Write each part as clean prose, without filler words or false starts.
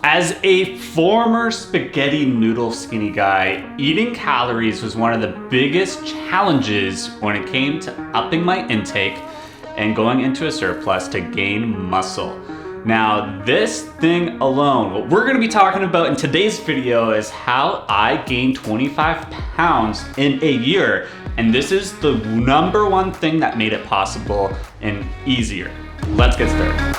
As a former spaghetti noodle skinny guy, eating calories was one of the biggest challenges when it came to upping my intake and going into a surplus to gain muscle. Now, this thing alone, what we're gonna be talking about in today's video is how I gained 25 pounds in a year. And this is the number one thing that made it possible and easier. Let's get started.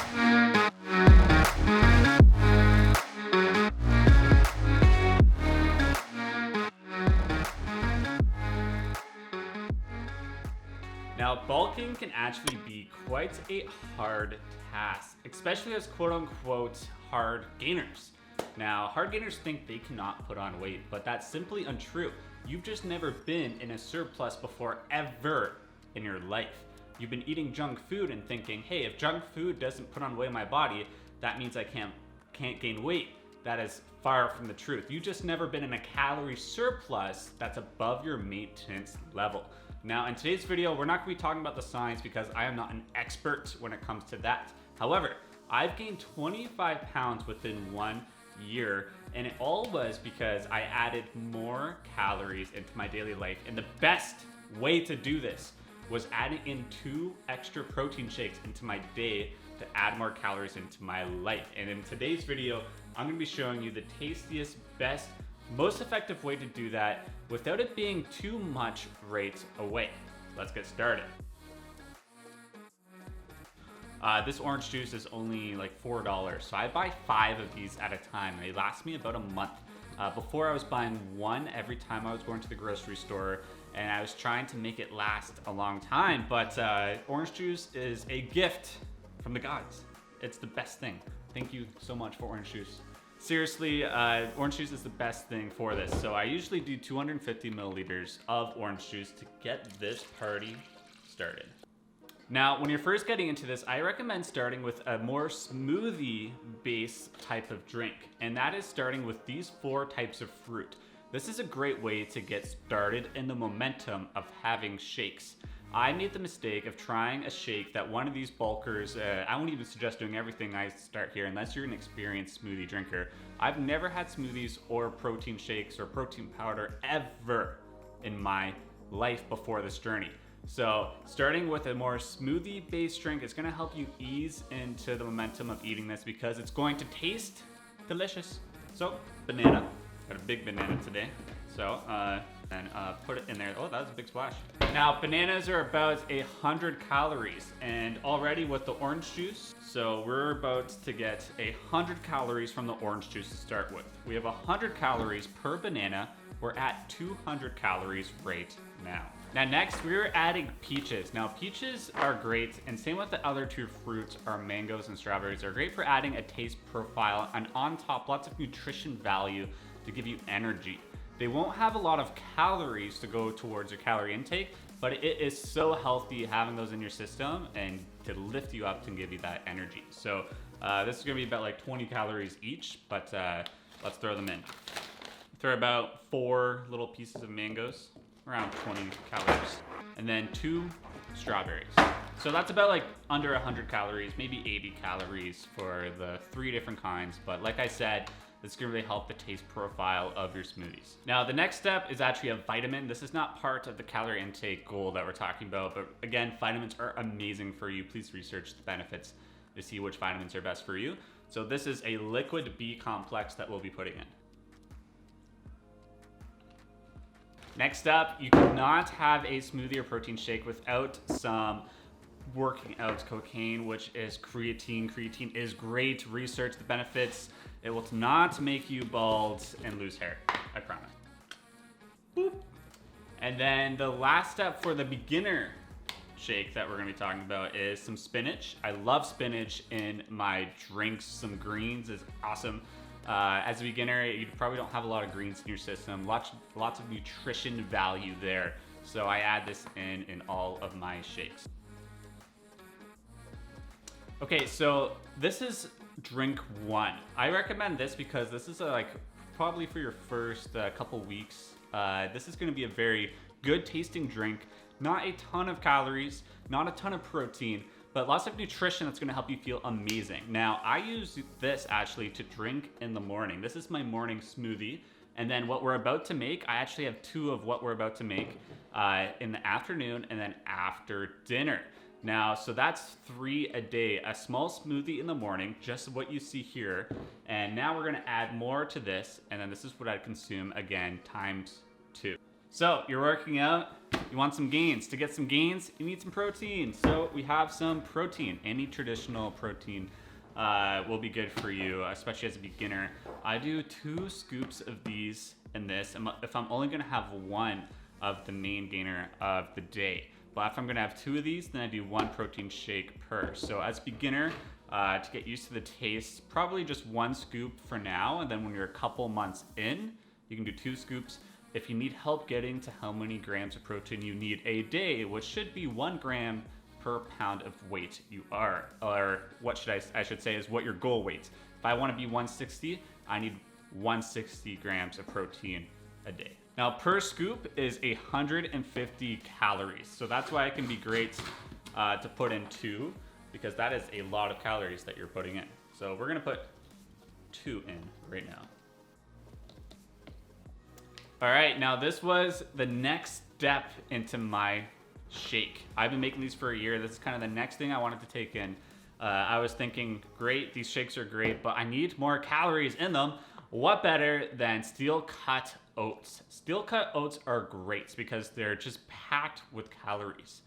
Now, bulking can actually be quite a hard task, especially as quote-unquote hard gainers. Now, hard gainers think they cannot put on weight, but that's simply untrue. You've just never been in a surplus before ever in your life. You've been eating junk food and thinking, hey, if junk food doesn't put on weight in my body, that means I can't gain weight. That is far from the truth. You've just never been in a calorie surplus that's above your maintenance level. Now, in today's video, we're not gonna be talking about the science because I am not an expert when it comes to that. However, I've gained 25 pounds within 1 year, and it all was because I added more calories into my daily life. And the best way to do this was adding in 2 extra protein shakes into my day to add more calories into my life. And in today's video, I'm gonna be showing you the tastiest, best, most effective way to do that without it being too much right away. Let's get started. This orange juice is only like $4, so I buy 5 of these at a time. They last me about a month. Before I was buying 1 every time I was going to the grocery store, and I was trying to make it last a long time, but orange juice is a gift from the gods. It's the best thing. Thank you so much for orange juice. Seriously, orange juice is the best thing for this. So I usually do 250 milliliters of orange juice to get this party started. Now, when you're first getting into this, I recommend starting with a more smoothie-based type of drink, and that is starting with these 4 types of fruit. This is a great way to get started in the momentum of having shakes. I made the mistake of trying a shake that one of these bulkers, I won't even suggest doing everything I start here unless you're an experienced smoothie drinker. I've never had smoothies or protein shakes or protein powder ever in my life before this journey. So starting with a more smoothie-based drink is gonna help you ease into the momentum of eating this because it's going to taste delicious. So, banana, got a big banana today. So, and put it in there. Oh, that was a big splash. Now, bananas are about 100 calories, and already with the orange juice, so we're about to get 100 calories from the orange juice to start with. We have 100 calories per banana. We're at 200 calories right now. Now next, we're adding peaches. Now peaches are great, and same with the other 2 fruits are mangoes and strawberries. They're great for adding a taste profile, and on top, lots of nutrition value to give you energy. They won't have a lot of calories to go towards your calorie intake, but it is so healthy having those in your system and to lift you up and give you that energy. So this is gonna be about like 20 calories each, but let's throw them in. Throw about 4 little pieces of mangoes, around 20 calories, and then 2 strawberries. So that's about like under 100 calories, maybe 80 calories for the 3 different kinds. But like I said, this is gonna really help the taste profile of your smoothies. Now, the next step is actually a vitamin. This is not part of the calorie intake goal that we're talking about, but again, vitamins are amazing for you. Please research the benefits to see which vitamins are best for you. So this is a liquid B complex that we'll be putting in. Next up, you cannot have a smoothie or protein shake without some working out cocaine, which is creatine. Creatine is great. Research the benefits. It will not make you bald and lose hair, I promise. Boop. And then the last step for the beginner shake that we're gonna be talking about is some spinach. I love spinach in my drinks. Some greens is awesome. As a beginner, you probably don't have a lot of greens in your system. Lots of nutrition value there. So I add this in all of my shakes. Okay, so this is drink 1. I recommend this because this is like probably for your first couple weeks. This is gonna be a very good tasting drink. Not a ton of calories, not a ton of protein, but lots of nutrition that's gonna help you feel amazing. Now, I use this actually to drink in the morning. This is my morning smoothie. And then what we're about to make, I actually have 2 of what we're about to make in the afternoon and then after dinner. Now, so that's 3 a day. A small smoothie in the morning, just what you see here. And now we're gonna add more to this, and then this is what I consume again, times 2. So you're working out, you want some gains. To get some gains, you need some protein. So we have some protein. Any traditional protein will be good for you, especially as a beginner. I do 2 scoops of these in this, if I'm only gonna have 1 of the main gainer of the day. But if I'm gonna have 2 of these, then I do 1 protein shake per. So as a beginner, to get used to the taste, probably just 1 scoop for now, and then when you're a couple months in, you can do 2 scoops. If you need help getting to how many grams of protein you need a day, which should be 1 gram per pound of weight you are, or what should I should say is what your goal weight. If I want to be 160, I need 160 grams of protein a day. Now per scoop is 150 calories. So that's why it can be great to put in 2, because that is a lot of calories that you're putting in. So we're gonna put 2 in right now. All right, now this was the next step into my shake. I've been making these for a year. This is kind of the next thing I wanted to take in. I was thinking, great, these shakes are great, but I need more calories in them. What better than steel cut oats? Steel cut oats are great because they're just packed with calories.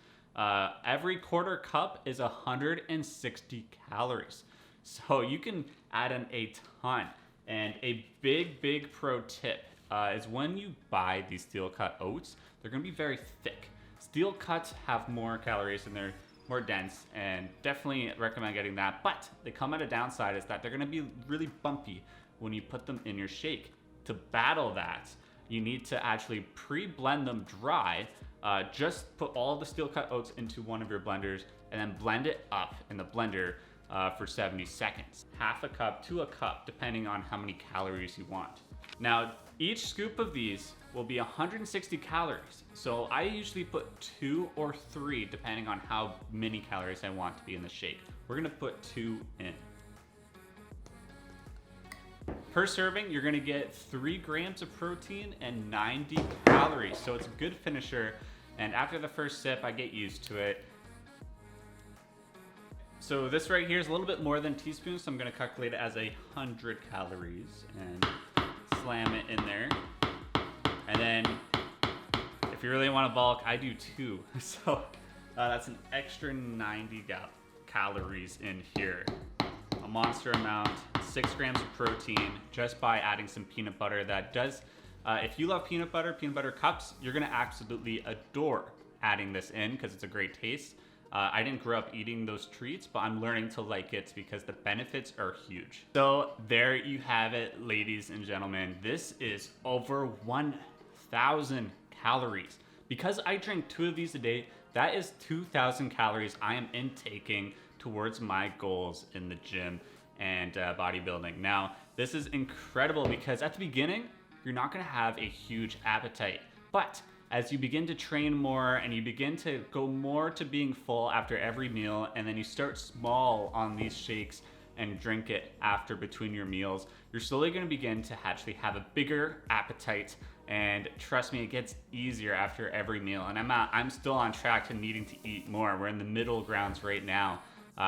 Every quarter cup is 160 calories. So you can add in a ton. And a big pro tip is when you buy these steel cut oats, they're gonna be very thick. Steel cuts have more calories and they're more dense, and definitely recommend getting that. But they come at a downside is that they're gonna be really bumpy when you put them in your shake. To battle that, you need to actually pre-blend them dry. Just put all the steel cut oats into one of your blenders and then blend it up in the blender for 70 seconds. Half a cup to a cup, depending on how many calories you want. Now, each scoop of these will be 160 calories. So I usually put 2 or 3, depending on how many calories I want to be in the shake. We're gonna put 2 in. Per serving, you're gonna get 3 grams of protein and 90 calories. So it's a good finisher. And after the first sip, I get used to it. So this right here is a little bit more than a teaspoon, so I'm gonna calculate it as 100 calories and slam it in there. And then if you really want to bulk, I do 2. So that's an extra 90 calories in here. A monster amount, 6 grams of protein just by adding some peanut butter. That does, if you love peanut butter cups, you're gonna absolutely adore adding this in because it's a great taste. I didn't grow up eating those treats, but I'm learning to like it because the benefits are huge. So there you have it, ladies and gentlemen. This is over 1,000 calories. Because I drink 2 of these a day, that is 2,000 calories I am intaking towards my goals in the gym and bodybuilding. Now, this is incredible because at the beginning, you're not gonna have a huge appetite, but as you begin to train more and you begin to go more to being full after every meal, and then you start small on these shakes and drink it after between your meals, you're slowly gonna begin to actually have a bigger appetite. And trust me, it gets easier after every meal. And I'm still on track to needing to eat more. We're in the middle grounds right now.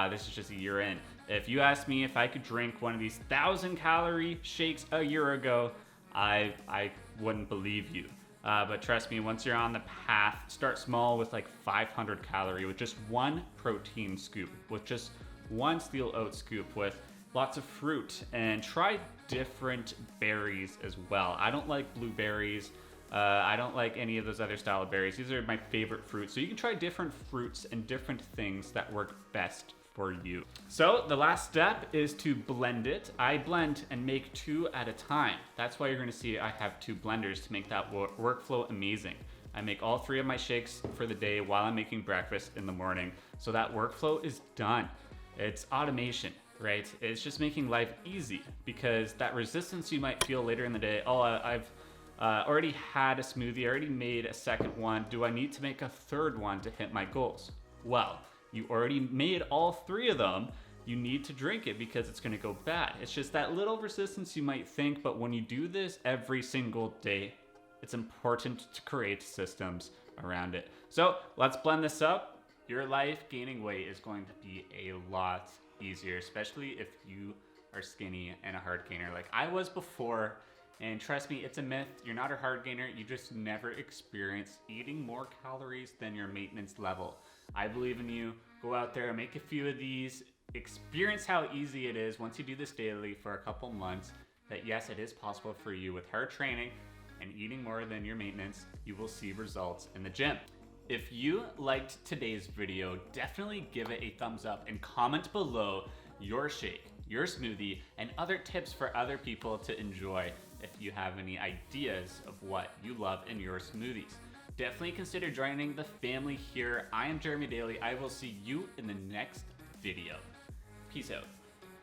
This is just a year in. If you asked me if I could drink one of these 1,000-calorie shakes a year ago, I wouldn't believe you. But trust me, once you're on the path, start small with like 500 calorie with just 1 protein scoop, with just 1 steel oat scoop, with lots of fruit, and try different berries as well. I don't like blueberries. I don't like any of those other style of berries. These are my favorite fruits. So you can try different fruits and different things that work best for you. So the last step is to blend it. I blend and make 2 at a time. That's why you're gonna see I have 2 blenders to make that workflow amazing. I make all 3 of my shakes for the day while I'm making breakfast in the morning. So that workflow is done. It's automation, right? It's just making life easy, because that resistance you might feel later in the day, oh, I've already had a smoothie, I already made a second one. Do I need to make a third one to hit my goals? Well, you already made all 3 of them, you need to drink it because it's gonna go bad. It's just that little resistance you might think, but when you do this every single day, it's important to create systems around it. So let's blend this up. Your life gaining weight is going to be a lot easier, especially if you are skinny and a hard gainer like I was before. And trust me, it's a myth. You're not a hard gainer. You just never experience eating more calories than your maintenance level. I believe in you. Go out there, make a few of these, experience how easy it is once you do this daily for a couple months, that yes, it is possible for you with hard training and eating more than your maintenance. You will see results in the gym. If you liked today's video, definitely give it a thumbs up and comment below your shake, your smoothie, and other tips for other people to enjoy if you have any ideas of what you love in your smoothies. Definitely consider joining the family here. I am Jeremy Daly. I will see you in the next video. Peace out.